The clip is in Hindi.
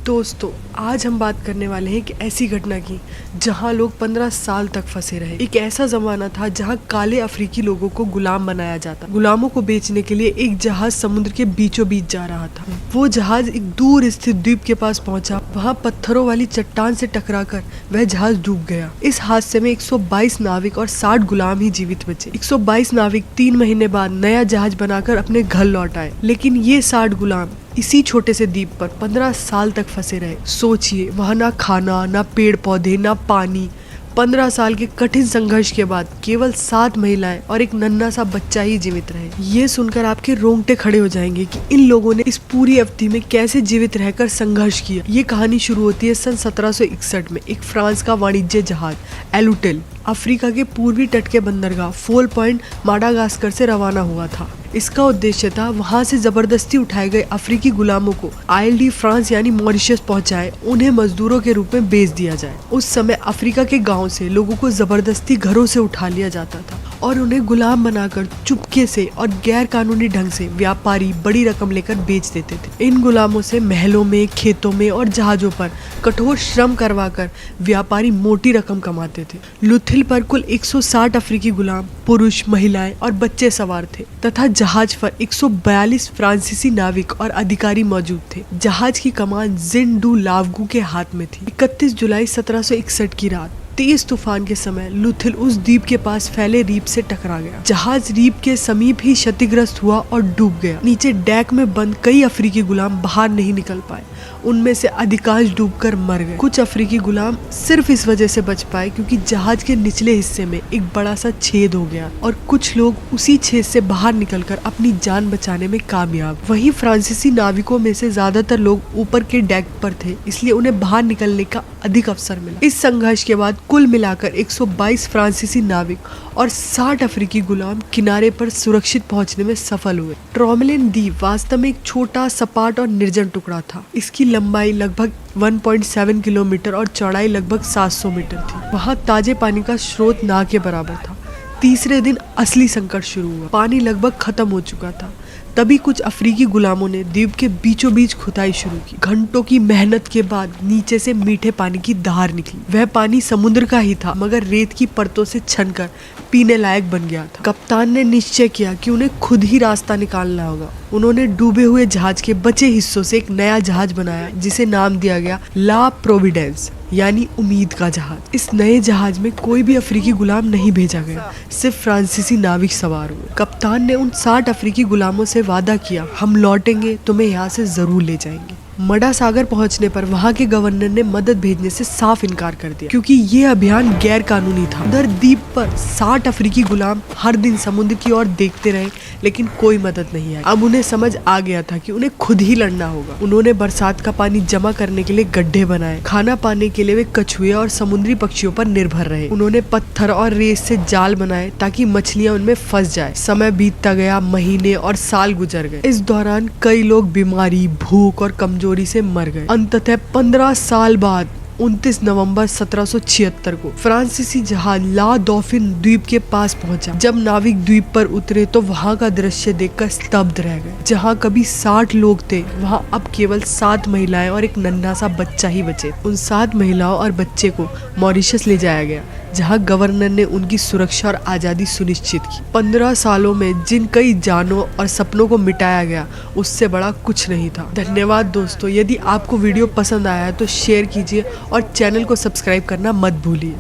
दोस्तों, आज हम बात करने वाले हैं एक ऐसी घटना की जहां लोग 15 साल तक फंसे रहे। एक ऐसा जमाना था जहां काले अफ्रीकी लोगों को गुलाम बनाया जाता। गुलामों को बेचने के लिए एक जहाज समुद्र के बीचों बीच जा रहा था। वो जहाज एक दूर स्थित द्वीप के पास पहुंचा। वहां पत्थरों वाली चट्टान से टकराकर वह जहाज डूब गया। इस हादसे में 122 नाविक और 60 गुलाम ही जीवित बचे। 122 नाविक 3 महीने बाद नया जहाज बनाकर अपने घर लौट आए, लेकिन ये 60 गुलाम इसी छोटे से द्वीप पर 15 साल तक फंसे रहे। सोचिए, वहां ना खाना, ना पेड़ पौधे, ना पानी। 15 साल के कठिन संघर्ष के बाद केवल 7 महिलाएं और एक नन्हा सा बच्चा ही जीवित रहे। ये सुनकर आपके रोंगटे खड़े हो जाएंगे कि इन लोगों ने इस पूरी अवधि में कैसे जीवित रहकर संघर्ष किया। ये कहानी शुरू होती है सन 1761 में। एक फ्रांस का वाणिज्य जहाज एलुटेल अफ्रीका के पूर्वी तट के बंदरगाह फोल पॉइंट माडागास्कर से रवाना हुआ था। इसका उद्देश्य था वहां से जबरदस्ती उठाए गए अफ्रीकी गुलामों को आइल डी फ्रांस यानी मॉरिशस पहुंचाए उन्हें मजदूरों के रूप में बेच दिया जाए। उस समय अफ्रीका के गांव से लोगों को जबरदस्ती घरों से उठा लिया जाता था और उन्हें गुलाम बनाकर चुपके से और गैर कानूनी ढंग से व्यापारी बड़ी रकम लेकर बेच देते थे। इन गुलामों से महलों में, खेतों में और जहाजों पर कठोर श्रम करवाकर व्यापारी मोटी रकम कमाते थे। लुथिल पर कुल 160 अफ्रीकी गुलाम, पुरुष, महिलाएं और बच्चे सवार थे तथा जहाज पर 142 फ्रांसीसी नाविक और अधिकारी मौजूद थे। जहाज की कमान जिन डू लावगू के हाथ में थी। 31 जुलाई 1761 की रात तेज तूफान के समय लुथिल उस द्वीप के पास फैले रीप से टकरा गया। जहाज रीप के समीप ही क्षतिग्रस्त हुआ और डूब गया। नीचे डेक में बंद कई अफ्रीकी गुलाम बाहर नहीं निकल पाए। उनमें से अधिकांश डूबकर मर गए। कुछ अफ्रीकी गुलाम सिर्फ इस वजह से बच पाए क्योंकि जहाज के निचले हिस्से में एक बड़ा सा छेद हो गया और कुछ लोग उसी छेद से बाहर निकलकर अपनी जान बचाने में कामयाब। वहीं फ्रांसीसी नाविकों में से ज्यादातर लोग ऊपर के डेक पर थे, इसलिए उन्हें बाहर निकलने का अधिक अवसर मिला। इस संघर्ष के बाद कुल मिलाकर 122 फ्रांसीसी नाविक और 60 अफ्रीकी गुलाम किनारे पर सुरक्षित पहुंचने में सफल हुए। ट्रोमेलिन द्वीप वास्तव में एक छोटा, सपाट और निर्जन टुकड़ा था। इसकी लंबाई लगभग 1.7 किलोमीटर और चौड़ाई लगभग 700 मीटर थी। वहां ताजे पानी का स्रोत ना के बराबर था। तीसरे दिन असली संकट शुरू हुआ। पानी लगभग खत्म हो चुका था। तभी कुछ अफ्रीकी गुलामों ने द्वीप के बीचों बीच खुदाई शुरू की। घंटों की मेहनत के बाद नीचे से मीठे पानी की धार निकली। वह पानी समुद्र का ही था, मगर रेत की परतों से छनकर पीने लायक बन गया था। कप्तान ने निश्चय किया कि उन्हें खुद ही रास्ता निकालना होगा। उन्होंने डूबे हुए जहाज के बचे हिस्सों से एक नया जहाज बनाया जिसे नाम दिया गया ला प्रोविडेंस यानी उम्मीद का जहाज। इस नए जहाज में कोई भी अफ्रीकी गुलाम नहीं भेजा गया, सिर्फ फ्रांसीसी नाविक सवार हुए। कप्तान ने उन 60 अफ्रीकी गुलामों से वादा किया, हम लौटेंगे, तुम्हें यहाँ से जरूर ले जाएंगे। मडा सागर पहुंचने पर वहां के गवर्नर ने मदद भेजने से साफ इनकार कर दिया क्योंकि ये अभियान गैर कानूनी था। उधर द्वीप पर 60 अफ्रीकी गुलाम हर दिन समुद्र की ओर देखते रहे, लेकिन कोई मदद नहीं आई। अब उन्हें समझ आ गया था कि उन्हें खुद ही लड़ना होगा। उन्होंने बरसात का पानी जमा करने के लिए गड्ढे बनाए। खाना पाने के लिए वे कछुए और समुद्री पक्षियों पर निर्भर रहे। उन्होंने पत्थर और रेत से जाल बनाए ताकि मछलियां उनमें फंस जाए। समय बीतता गया, महीने और साल गुजर गए। इस दौरान कई लोग बीमारी, भूख और कमजोरी से मर गए। अंततः 15 साल बाद 29 नवंबर 1776 को फ्रांसीसी जहाज ला डॉल्फिन द्वीप के पास पहुंचा। जब नाविक द्वीप पर उतरे तो वहां का दृश्य देखकर स्तब्ध रह गए। जहां कभी 60 लोग थे, वहां अब केवल 7 महिलाएं और एक नन्हा सा बच्चा ही बचे। उन 7 महिलाओं और बच्चे को मॉरिशस ले जाया गया, जहां गवर्नर ने उनकी सुरक्षा और आजादी सुनिश्चित की। 15 सालों में जिन कई जानों और सपनों को मिटाया गया, उससे बड़ा कुछ नहीं था। धन्यवाद दोस्तों। यदि आपको वीडियो पसंद आया है तो शेयर कीजिए और चैनल को सब्सक्राइब करना मत भूलिए।